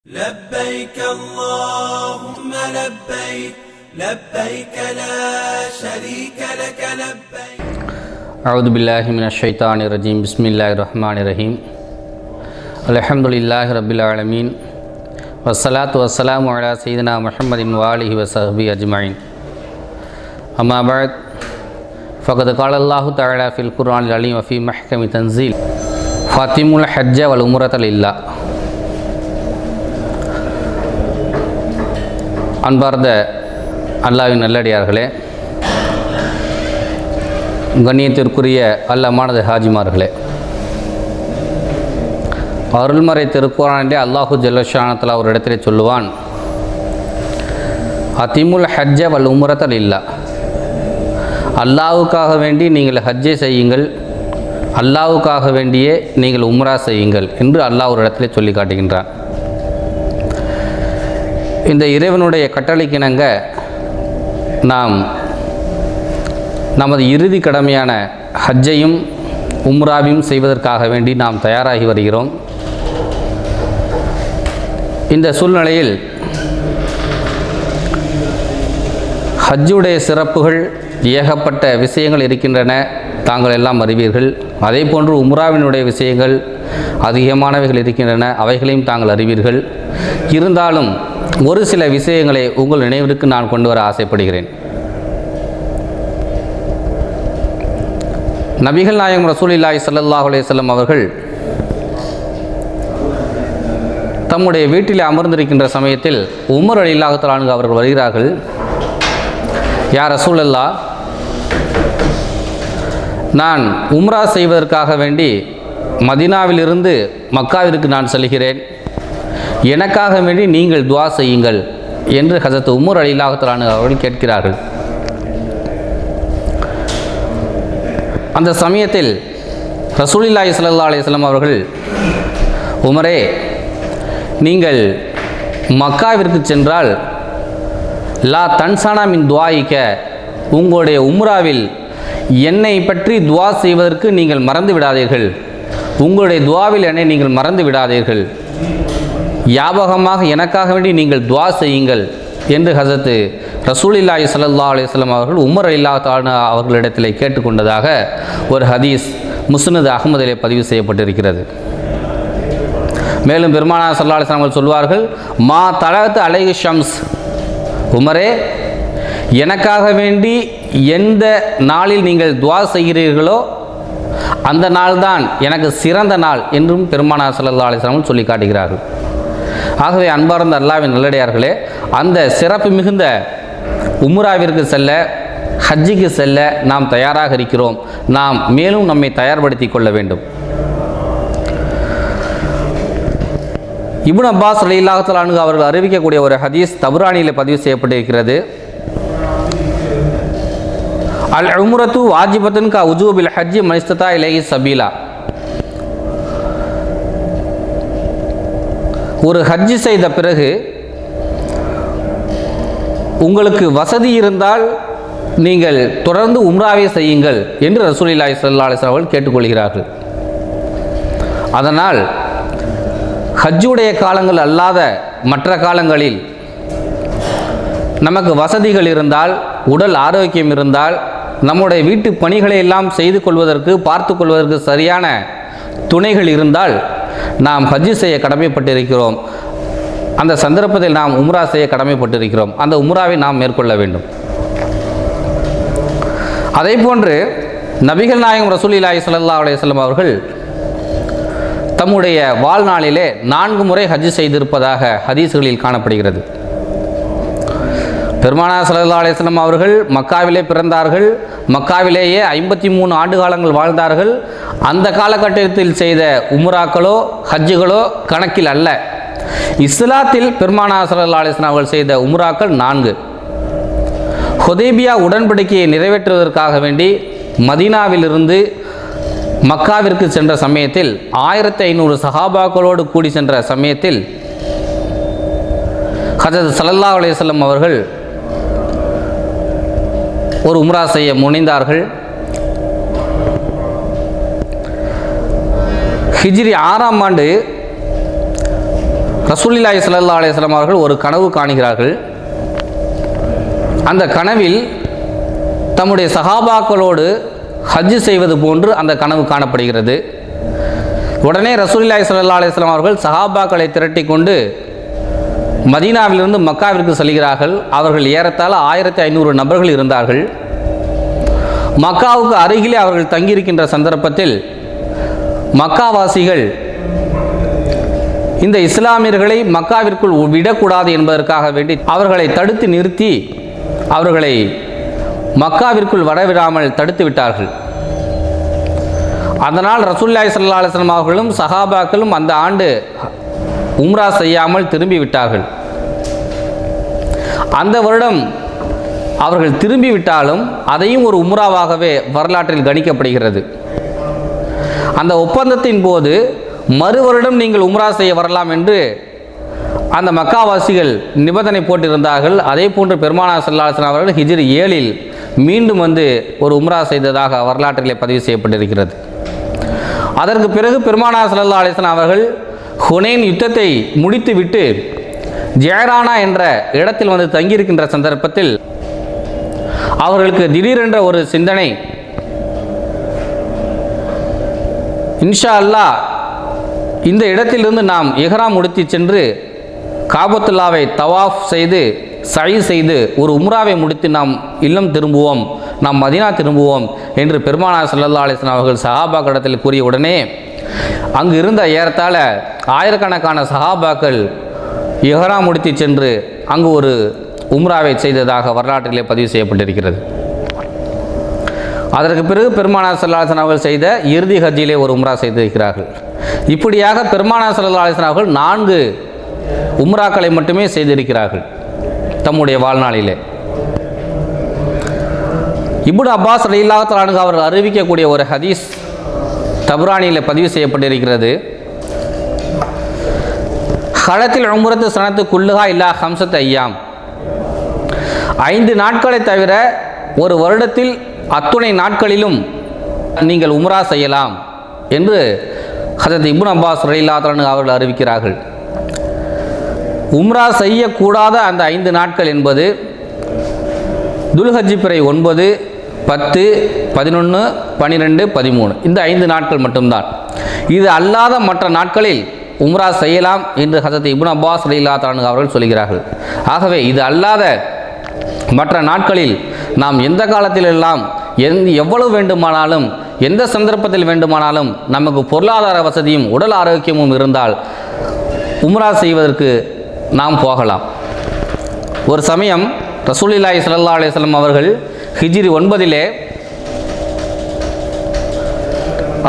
لبيك اللهم لبيك لبيك لا شريك لك لبيك. أعوذ بالله من الشيطان الرجيم. بسم الله الرحمن الرحيم. الحمد لله رب العالمين والصلاة والسلام على سيدنا محمد وآله وصحبه أجمعين. أما بعد فقد قال الله تعالى في القرآن العليم وفي محكم تنزيل فاتموا الحج والعمرة لله. அன்பார்ந்த அல்லாஹ்வின் நல்லடியார்களே, கண்ணியத்திற்குரிய அல்லமானது ஹாஜிமார்களே, அருள்மறை திருக்குர்ஆனிலே அல்லாஹு ஜல்லஷானத்தலா ஒரு இடத்திலே சொல்லுவான், அதிமுல் ஹஜ்ஜ வல் உம்ரத லில்லா. அல்லாஹ்வுக்காக வேண்டி நீங்கள் ஹஜ்ஜை செய்யுங்கள், அல்லாஹ்வுக்காக வேண்டியே நீங்கள் உம்ரா செய்யுங்கள் என்று அல்லாஹ் ஒரு இடத்திலே சொல்லி காட்டுகின்றான். இந்த இறைவனுடைய கட்டளைக்கிணங்க நாம் நமது இறுதி கடமையான ஹஜ்ஜையும் உம்ராவையும் செய்வதற்காக வேண்டி நாம் தயாராகி வருகிறோம். இந்த சூழ்நிலையில் ஹஜ்ஜுடைய சிறப்புகள் ஏகப்பட்ட விஷயங்கள் இருக்கின்றன, தாங்கள் எல்லாம் அறிவீர்கள். அதே போன்று உம்ராவினுடைய விஷயங்கள் அதிகமானவைகள் இருக்கின்றன, அவைகளையும் தாங்கள் அறிவீர்கள். இருந்தாலும் ஒரு சில விஷயங்களை உங்கள் நினைவிற்கு நான் கொண்டு வர ஆசைப்படுகிறேன். நபிகள் நாயகம் ரசூலுல்லாஹி ஸல்லல்லாஹு அலைஹி வஸல்லம் அவர்கள் தம்முடைய வீட்டில் அமர்ந்திருக்கின்ற சமயத்தில் உமர் ரலியல்லாஹு தஆலா அன்ஹு அவர்கள் வருகிறார்கள். யா ரசூலல்லாஹ், நான் உம்ரா செய்வதற்காக வேண்டி மதீனாவிலிருந்து மக்காவிற்கு நான் செல்கிறேன், எனக்காக வேண்டி நீங்கள் துஆ செய்யுங்கள் என்று ஹஸரத் உமர் ரலியல்லாஹு தஆலா அன்ஹு அவர்கள் கேட்கிறார்கள். அந்த சமயத்தில் ரசூலுல்லாஹி ஸல்லல்லாஹு அலைஹி வஸல்லம் அவர்கள், உமரே, நீங்கள் மக்காவிற்கு சென்றால் லா தன்சானா மின் துஆயிக, உங்களுடைய உம்ராவில் என்னை பற்றி துஆ செய்வதற்கு நீங்கள் மறந்து விடாதீர்கள், உங்களுடைய துஆவில் என்னை நீங்கள் மறந்து விடாதீர்கள், ஞாபகமாக எனக்காக வேண்டி நீங்கள் துஆ செய்யுங்கள் என்று ஹஸரத் ரசூலுல்லாஹி ஸல்லல்லாஹு அலைஹி வஸல்லம் அவர்கள் உமர் ரலியல்லாஹு தஆலா அவர்களிடத்தில் கேட்டுக்கொண்டதாக ஒரு ஹதீஸ் முஸ்னத் அஹ்மதிலே பதிவு செய்யப்பட்டிருக்கிறது. மேலும் பெருமானார் ஸல்லல்லாஹு அலைஹி வஸல்லம் அவர்கள் சொல்வார்கள், மா தலஅத் அலைஹி ஷம்ஸ், உமரே, எனக்காக வேண்டி எந்த நாளில் நீங்கள் துஆ செய்கிறீர்களோ அந்த நாள்தான் எனக்கு சிறந்த நாள் என்றும் பெருமானார் ஸல்லல்லாஹு அலைஹி வஸல்லம் சொல்லி காட்டுகிறார்கள். ஆகவே அன்பார்ந்த அல்லாஹ்வின் நல்லடியார்களே, அந்த சிறப்பு மிகுந்த உம்ராவிற்கு செல்ல, ஹஜ்ஜிக்கு செல்ல நாம் தயாராக இருக்கிறோம். நாம் மேலும் நம்மை தயார்படுத்தி கொள்ள வேண்டும். இப்னு அப்பாஸ் ரலியல்லாஹு தஆலா அன்ஹு அவர்கள் அறிவிக்கக்கூடிய ஒரு ஹதீஸ் தபுரானியில் பதிவு செய்யப்பட்டிருக்கிறது. அல் உம்ரத்து வாஜிபத்துன் கா உஜூபில் ஹஜ்ஜி மன் இஸ்ததா இலைஹி சபீலா. ஒரு ஹஜ்ஜி செய்த பிறகு உங்களுக்கு வசதி இருந்தால் நீங்கள் தொடர்ந்து உம்ராவை செய்யுங்கள் என்று ரசூலுல்லாஹி ஸல்லல்லாஹு அலைஹி வஸல்லம் அவர்கள் கேட்டுக்கொள்கிறார்கள். அதனால் ஹஜ்ஜுடைய காலங்கள் அல்லாத மற்ற காலங்களில் நமக்கு வசதிகள் இருந்தால், உடல் ஆரோக்கியம் இருந்தால், நம்முடைய வீட்டு பணிகளை எல்லாம் செய்து கொள்வதற்கு, பார்த்து கொள்வதற்கு சரியான துணைகள் இருந்தால் நாம் ஹஜ்ஜு செய்ய கடமைப்பட்டிருக்கிறோம். அந்த சந்தர்ப்பத்தில் நாம் உம்ரா செய்ய கடமைப்பட்டிருக்கிறோம். அந்த உம்ராவை நாம் மேற்கொள்ள வேண்டும். அதே போன்று நபிகள் நாயகம் ரசூலுல்லாஹி ஸல்லல்லாஹு அலைஹி வஸல்லம் அவர்கள் தம்முடைய வாழ்நாளிலே 4 முறை ஹஜ்ஜு செய்திருப்பதாக ஹதீஸ்களில் காணப்படுகிறது. பெருமானார் ஸல்லல்லாஹு அலைஹி வஸல்லம் அவர்கள் மக்காவிலே பிறந்தார்கள், மக்காவிலேயே 53 ஆண்டு காலங்கள் வாழ்ந்தார்கள். அந்த காலகட்டத்தில் செய்த உம்ராக்களோ ஹஜ்ஜுகளோ கணக்கில் அல்ல. இஸ்லாத்தில் பெருமானார் ஸல்லல்லாஹு அலைஹி வஸல்லம் அவர்கள் செய்த உம்ராக்கள் 4. ஹுதைபியா உடன்படிக்கையை நிறைவேற்றுவதற்காக வேண்டி மதீனாவிலிருந்து மக்காவிற்கு சென்ற சமயத்தில் 1500 சஹாபாக்களோடு கூடி சென்ற சமயத்தில் ஹஜ்ரத் ஸல்லல்லாஹு அலைஹி வஸல்லம் அவர்கள் ஒரு உம்ரா செய்ய முனைந்தார்கள். ஹிஜ்ரி 6ஆம் ஆண்டு ரசூலுல்லாஹி ஸல்லல்லாஹு அலைஹி வஸல்லம் அவர்கள் ஒரு கனவு காணுகிறார்கள். அந்த கனவில் தம்முடைய சஹாபாக்களோடு ஹஜ் செய்வது போன்று அந்த கனவு காணப்படுகிறது. உடனே ரசூலுல்லாஹி ஸல்லல்லாஹு அலைஹி வஸல்லம் அவர்கள் சஹாபாக்களை திரட்டி கொண்டு மதீனாவிலிருந்து மக்காவிற்கு செல்கிறார்கள். அவர்கள் ஏறத்தாழ 1500 நபர்கள் இருந்தார்கள். மக்காவுக்கு அருகிலே அவர்கள் தங்கியிருக்கின்ற சந்தர்ப்பத்தில் மக்காவாசிகள் இந்த இஸ்லாமியர்களை மக்காவிற்குள் விடக்கூடாது என்பதற்காக வேண்டி அவர்களை தடுத்து நிறுத்தி அவர்களை மக்காவிற்குள் வரவிடாமல் தடுத்து விட்டார்கள். அதனால் ரசூலுல்லாஹி ஸல்லல்லாஹு அலைஹி வஸல்லம் அவர்களும் சஹாபாக்களும் அந்த ஆண்டு உம்ரா செய்யாமல் திரும்பி விட்டார்கள். அந்த வருடம் அவர்கள் திரும்பி விட்டாலும் அதையும் ஒரு உம்ராவாகவே வரலாற்றில் கணிக்கப்படுகிறது. அந்த ஒப்பந்தத்தின் போது மறு வருடம் நீங்கள் உம்ரா செய்ய வரலாம் என்று அந்த மக்காவாசிகள் நிபந்தனை போட்டிருந்தார்கள். அதே போன்று பெருமானார் ஸல்லல்லாஹு அலைஹி வஸல்லம் அவர்கள் ஹிஜ்ரி 7 மீண்டும் வந்து ஒரு உம்ரா செய்ததாக வரலாற்றிலே பதிவு செய்யப்பட்டிருக்கிறது. அதற்கு பிறகு பெருமானார் ஸல்லல்லாஹு அலைஹி வஸல்லம் அவர்கள் ஹுனைன் யுத்தத்தை முடித்துவிட்டு ஜெயரானா என்ற இடத்தில் வந்து தங்கியிருக்கின்ற சந்தர்ப்பத்தில் அவர்களுக்கு திடீரென்ற ஒரு சிந்தனை, இன்ஷா அல்லாஹ் இந்த இடத்திலிருந்து நாம் இஹ்ராம் முடித்து சென்று காபத்துல்லாவை தவாஃப் செய்து சை செய்து ஒரு உம்ராவை முடித்து நாம் இல்லம் திரும்புவோம், நாம் மதீனா திரும்புவோம் என்று பெருமானார் ஸல்லல்லாஹு அலைஹி வஸல்லம் அவர்கள் சஹாபாக்களிடத்தில் கூறிய உடனே அங்கு இருந்த ஏறத்தாழ ஆயிரக்கணக்கான சஹாபாக்கள் இஹ்ராம் முடித்து சென்று அங்கு ஒரு உம்ராவை செய்ததாக வரலாற்றிலே பதிவு செய்யப்பட்டிருக்கிறது. அதற்கு பிறகு பெருமானார் ஸல்லல்லாஹு அலைஹி வஸல்லம் அவர்கள் செய்த இறுதி ஹஜ்ஜிலே ஒரு உம்ரா செய்திருக்கிறார்கள். இப்படியாக பெருமானார் ஸல்லல்லாஹு அலைஹி வஸல்லம் அவர்கள் 4 உம்ராக்களை மட்டுமே செய்திருக்கிறார்கள் தம்முடைய வாழ்நாளிலே. இப்னு அப்பாஸ் ரலியல்லாஹு தஆலா அன்ஹு அவர்கள் அறிவிக்கக்கூடிய ஒரு ஹதீஸ் தப்ரானியில் பதிவு செய்யப்பட்டிருக்கிறது. ஹலத்தில் உம்ரத்து சனத்து குல்லுஹா இல்லா 5 ஐயாம், 5 நாட்களை தவிர ஒரு வருடத்தில் அத்துணை நாட்களிலும் நீங்கள் உம்ரா செய்யலாம் என்று ஹஜரத் இப்னு அப்பாஸ் ரலியல்லாஹு தஆலா அன்ஹு அவர்கள் அறிவிக்கிறார்கள். உம்ரா செய்யக்கூடாத அந்த 5 நாட்கள் என்பது துல்ஹஜ் பிறை 9, 10, 11, 12, 13 இந்த 5 நாட்கள் மட்டும்தான். இது அல்லாத மற்ற நாட்களில் உம்ரா செய்யலாம் என்று ஹஜரத் இப்னு அப்பாஸ் ரலியல்லாஹு தஆலா அன்ஹு அவர்கள் சொல்கிறார்கள். ஆகவே இது அல்லாத மற்ற நாட்களில் நாம் எந்த காலத்திலெல்லாம் எவ்வளவு வேண்டுமானாலும் எந்த சந்தர்ப்பத்தில் வேண்டுமானாலும் நமக்கு பொருளாதார வசதியும் உடல் ஆரோக்கியமும் இருந்தால் உம்ரா செய்வதற்கு நாம் போகலாம். ஒரு சமயம் ரசூலுல்லாஹி ஸல்லல்லாஹு அலைஹி வஸல்லம் அவர்கள் ஹிஜ்ரி 9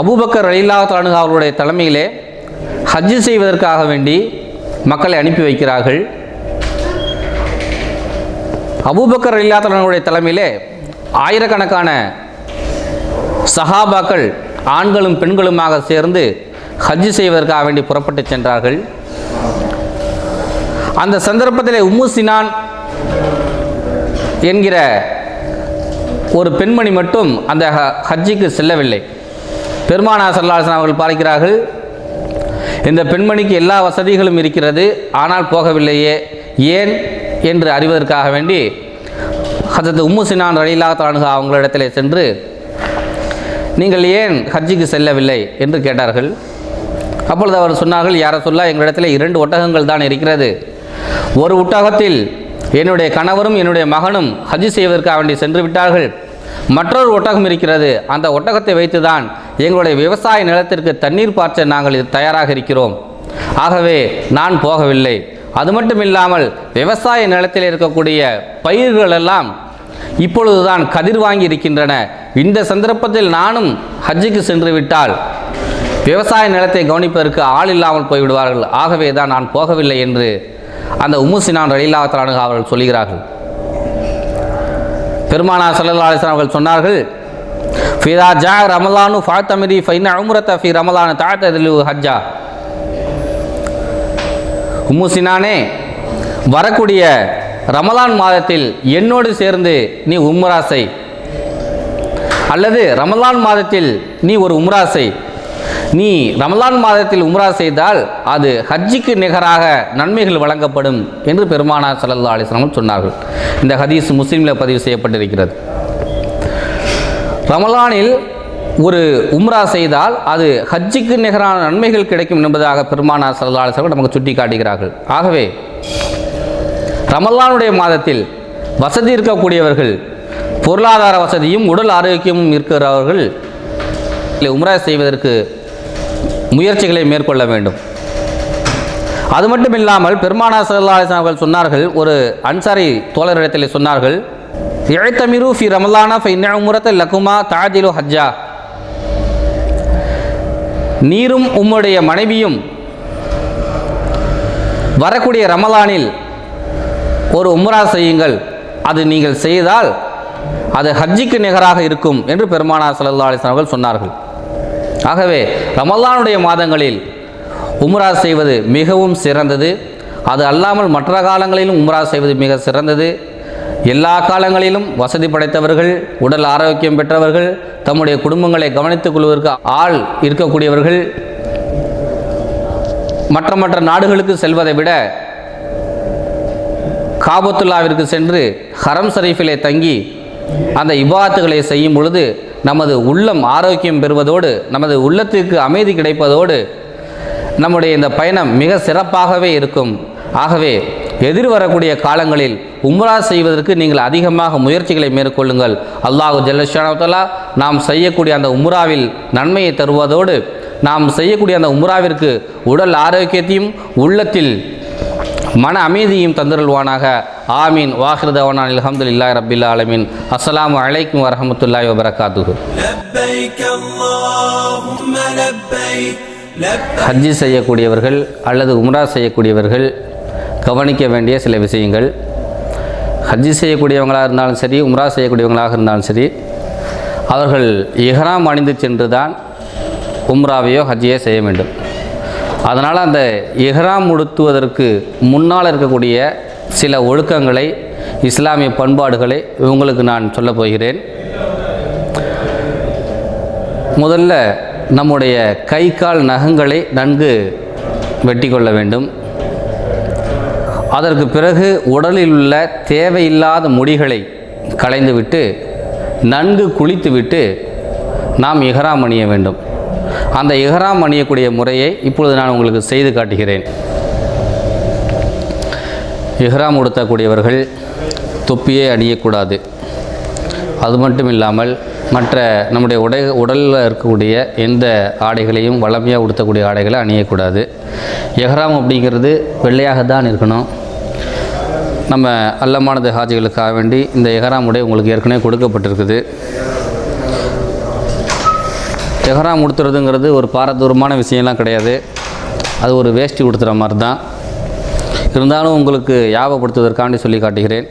அபூபக்கர் ரலியல்லாஹு தஆலா அன்ஹு அவர்களுடைய தலைமையிலே ஹஜ் செய்வதற்காக வேண்டி மக்களை அனுப்பி வைக்கிறார்கள். அபூபக்கர் ரலியல்லாஹு தஆலா அன்ஹுடைய தலைமையிலே ஆயிரக்கணக்கான சஹாபாக்கள் ஆண்களும் பெண்களுமாக சேர்ந்து ஹஜ் செய்வதற்காக வேண்டி புறப்பட்டு சென்றார்கள். அந்த சந்தர்ப்பத்திலே உம்மு சினான் என்கிற ஒரு பெண்மணி மட்டும் அந்த ஹஜ்ஜுக்கு செல்லவில்லை. பெருமானார் ஸல்லல்லாஹு அலைஹி வஸல்லம் அவர்கள் பார்க்கிறார்கள், இந்த பெண்மணிக்கு எல்லா வசதிகளும் இருக்கிறது, ஆனால் போகவில்லையே ஏன் என்று அறிவதற்காக வேண்டி ஹஜ்ரத் உம்மு சினான் ரலியல்லாஹு தஆலா அன்ஹா அவங்களிடத்திலே சென்று நீங்கள் ஏன் ஹஜ்ஜுக்கு செல்லவில்லை என்று கேட்டார்கள். அப்பொழுது அவர் சொன்னார்கள், யார சொல்ல எங்களிடத்தில் 2 ஒட்டகங்கள் தான் இருக்கிறது. ஒரு ஒட்டகத்தில் என்னுடைய கணவரும் என்னுடைய மகனும் ஹஜ் செய்வதற்காக வேண்டி சென்று விட்டார்கள். மற்றொரு ஒட்டகம் இருக்கிறது, அந்த ஒட்டகத்தை வைத்து தான் எங்களுடைய விவசாய நிலத்திற்கு தண்ணீர் பாய்ச்ச நாங்கள் தயாராக இருக்கிறோம். ஆகவே நான் போகவில்லை. அது மட்டும் இல்லாமல் விவசாய நிலத்தில் இருக்கக்கூடிய பயிர்கள் எல்லாம் இப்பொழுதுதான் கதிர் வாங்கி இருக்கின்றன. இந்த சந்தர்ப்பத்தில் நானும் ஹஜ்ஜுக்கு சென்று விட்டால் விவசாய நிலத்தை கவனிப்பதற்கு ஆள் இல்லாமல் போய்விடுவார்கள். ஆகவே தான் நான் போகவில்லை என்று அந்த உம்மு சினான் ரலியல்லாஹு தஆலா அன்ஹா அவர்கள் சொல்கிறார்கள். பெருமானார் ஸல்லல்லாஹு அலைஹி வஸல்லம் அவர்கள் சொன்னார்கள், ஃபிதா ஜா ரமலானு ஃபஅதமிரி ஃபைன உம்ரத ஃபி ரமலான தஅதலு ஹஜ்ஜா. உம்மு சினானே, வரக்கூடிய ரமலான் மாதத்தில் என்னோடு சேர்ந்து நீ உம்ரா செய், அல்லது ரமலான் மாதத்தில் நீ ஒரு உம்ரா செய். நீ ரமலான் மாதத்தில் உம்ரா செய்தால் அது ஹஜ்ஜிக்கு நிகராக நன்மைகள் வழங்கப்படும் என்று பெருமானார் ஸல்லல்லாஹு அலைஹி வஸல்லம் சொன்னார்கள். இந்த ஹதீஸ் முஸ்லிமில் பதிவு செய்யப்பட்டிருக்கிறது. ரமலானில் ஒரு உம்ரா செய்தால் அது ஹஜ்ஜிக்கு நிகரான நன்மைகள் கிடைக்கும் என்பதாக பெருமானார் ஸல்லல்லாஹு அலைஹி வஸல்லம் நமக்கு சுட்டி காட்டுகிறார்கள். ஆகவே ரமலானுடைய மாதத்தில் வசதி இருக்கக்கூடியவர்கள், பொருளாதார வசதியும் உடல் ஆரோக்கியமும் இருக்கிறவர்கள் உம்ரா செய்வதற்கு முயற்சிகளை மேற்கொள்ள வேண்டும். அது மட்டும் இல்லாமல் பெருமானார் ஸல்லல்லாஹு அலைஹி வஸல்லம் அவர்கள் சொன்னார்கள், ஒரு அன்சாரி தோழரிடத்தில் சொன்னார்கள், இஅ்தமிரு ஃபி ரமலான ஃபஇன்ன உம்ரத லகுமா தஅதிலு ஹஜ்ஜா. நீரும் உம்முடைய மனைவியும் வரக்கூடிய ரமலானில் ஒரு உம்ரா செய்யுங்கள், அது நீங்கள் செய்தால் அது ஹஜ்ஜிக்கு நிகராக இருக்கும் என்று பெருமானார் ஸல்லல்லாஹு அலைஹி வஸல்லம் அவர்கள் சொன்னார்கள். ஆகவே ரமலானுடைய மாதங்களில் உம்ரா செய்வது மிகவும் சிறந்தது. அது அல்லாமல் மற்ற காலங்களிலும் உம்ரா செய்வது மிக சிறந்தது. எல்லா காலங்களிலும் வசதி படைத்தவர்கள், உடல் ஆரோக்கியம் பெற்றவர்கள், தம்முடைய குடும்பங்களை கவனித்துக் கொள்வதற்கு ஆள் இருக்கக்கூடியவர்கள் மற்ற நாடுகளுக்கு செல்வதை விட காபத்துல்லாவிற்கு சென்று ஹரம் ஷரீஃபிலே தங்கி அந்த இபாதத்துகளை செய்யும் பொழுது நமது உள்ளம் ஆரோக்கியம் பெறுவதோடு, நமது உள்ளத்திற்கு அமைதி கிடைப்பதோடு நம்முடைய இந்த பயணம் மிக சிறப்பாகவே இருக்கும். ஆகவே எதிர்வரக்கூடிய காலங்களில் உம்ரா செய்வதற்கு நீங்கள் அதிகமாக முயற்சிகளை மேற்கொள்ளுங்கள். அல்லாஹு ஜல்ல ஷானஹு தஆலா நாம் செய்யக்கூடிய அந்த உம்ராவில் நன்மையை தருவதோடு, நாம் செய்யக்கூடிய அந்த உம்ராவிற்கு உடல் ஆரோக்கியத்தையும் உள்ளத்தில் மன அமைதியும் தந்தருள்வானாக. ஆமீன். வாஹிரு தஅவானா அல்ஹம்துலில்லாஹி ரப்பில் ஆலமீன். அஸ்ஸலாமு அலைக்கும் வரஹ்மத்துல்லாஹி வபரகாத்துஹு. ஹஜ்ஜி செய்யக்கூடியவர்கள் அல்லது உம்ரா செய்யக்கூடியவர்கள் கவனிக்க வேண்டிய சில விஷயங்கள். ஹஜ்ஜி செய்யக்கூடியவங்களாக இருந்தாலும் சரி, உம்ரா செய்யக்கூடியவங்களாக இருந்தாலும் சரி, அவர்கள் இஹ்ராம் அணிந்து சென்று தான் உம்ராவையோ ஹஜ்ஜியோ செய்ய வேண்டும். அதனால் அந்த இஹ்ராம் உடுத்துவதற்கு முன்னால் இருக்கக்கூடிய சில ஒழுக்கங்களை, இஸ்லாமிய பண்பாடுகளை உங்களுக்கு நான் சொல்லப் போகிறேன். முதல்ல நம்முடைய கை கால் நகங்களை நன்கு வெட்டி கொள்ள வேண்டும். அதற்கு பிறகு உடலில் உள்ள தேவையில்லாத முடிகளை களைந்துவிட்டு நன்கு குளித்துவிட்டு நாம் இஹ்ராம் அணிய வேண்டும். அந்த இஹ்ராம் அணியக்கூடிய முறையை இப்பொழுது நான் உங்களுக்கு செய்து காட்டுகிறேன். இஹ்ராம் உடுத்தக்கூடியவர்கள் தொப்பியே அணியக்கூடாது. அது மட்டும் இல்லாமல் மற்ற நம்முடைய உடலில் இருக்கக்கூடிய எந்த ஆடைகளையும் வளமையாக உடுத்தக்கூடிய ஆடைகளை அணியக்கூடாது. இஹ்ராம் அப்படிங்கிறது வெள்ளையாக தான் இருக்கணும். நம்ம அல்லமானது ஹாஜிகளுக்காக வேண்டி இந்த இஹ்ராம் உடை உங்களுக்கு ஏற்கனவே கொடுக்கப்பட்டிருக்குது. இஹ்ராம் உடுத்துறதுங்கிறது ஒரு பாரதூரமான விஷயம்லாம் கிடையாது. அது ஒரு வேஷ்டி உடுத்துகிற மாதிரி தான். இருந்தாலும் உங்களுக்கு ஞாபகப்படுத்துவதற்காண்டி சொல்லி காட்டுகிறேன்.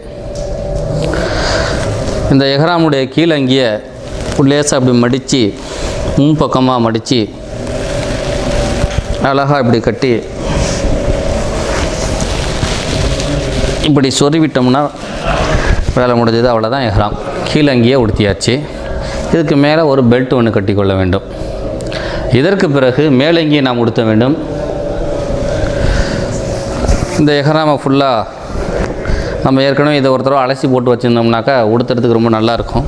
இந்த இஹ்ராமுடைய கீழங்கியை லேசாக அப்படி மடித்து, முன்பக்கமாக மடித்து அழகாக இப்படி கட்டி இப்படி சொருவிட்டோம்னா வேலை முடிஞ்சது, அவ்வளோதான். இஹ்ராம் கீழங்கியை உடுத்தியாச்சு. இதுக்கு மேலே ஒரு பெல்ட் ஒன்று கட்டி கொள்ள வேண்டும். இதற்கு பிறகு மேலங்கியை நாம் உடுத்த வேண்டும். இந்த இஹ்ராமை ஃபுல்லாக நம்ம ஏற்கனவே இதை ஒருத்தரவை அலசி போட்டு வச்சுருந்தோம்னாக்கா உடுத்துறதுக்கு ரொம்ப நல்லாயிருக்கும்.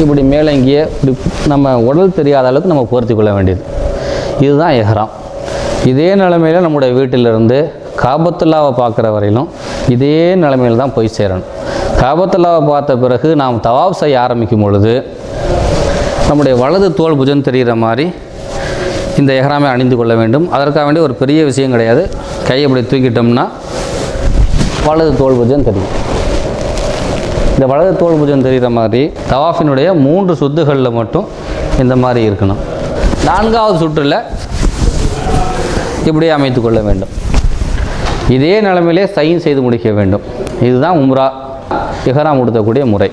இப்படி மேலங்கியை இப்படி நம்ம உடல் தெரியாத அளவுக்கு நம்ம பொருத்தி கொள்ள வேண்டியது. இதுதான் இஹ்ராம். இதே நிலைமையில் நம்முடைய வீட்டிலிருந்து காபத்துல்லாவை பார்க்குற வரையிலும் இதே நிலைமையில் தான் போய் சேரணும். காபத்துல்லாவை பார்த்த பிறகு நாம் தவாப் செய்ய ஆரம்பிக்கும் பொழுது நம்முடைய வலது தோள் புஜம் தெரிகிற மாதிரி இந்த இஹ்ராமை அணிந்து கொள்ள வேண்டும். அதற்காக வேண்டிய ஒரு பெரிய விஷயம் கிடையாது. கையை இப்படி தூக்கிட்டோம்னா வலது தோள் புஜம் தெரியும். இந்த வலது தோள் புஜம் தெரிகிற மாதிரி தவாஃபினுடைய 3 சுத்துகளில் மட்டும் இந்த மாதிரி இருக்கணும். 4வது சுற்றில் இப்படியே அமைத்து கொள்ள வேண்டும். இதே நிலைமையிலே சைன் செய்து முடிக்க வேண்டும். இதுதான் உம்ரா இஹ்ராம் உடுத்தக்கூடிய முறை.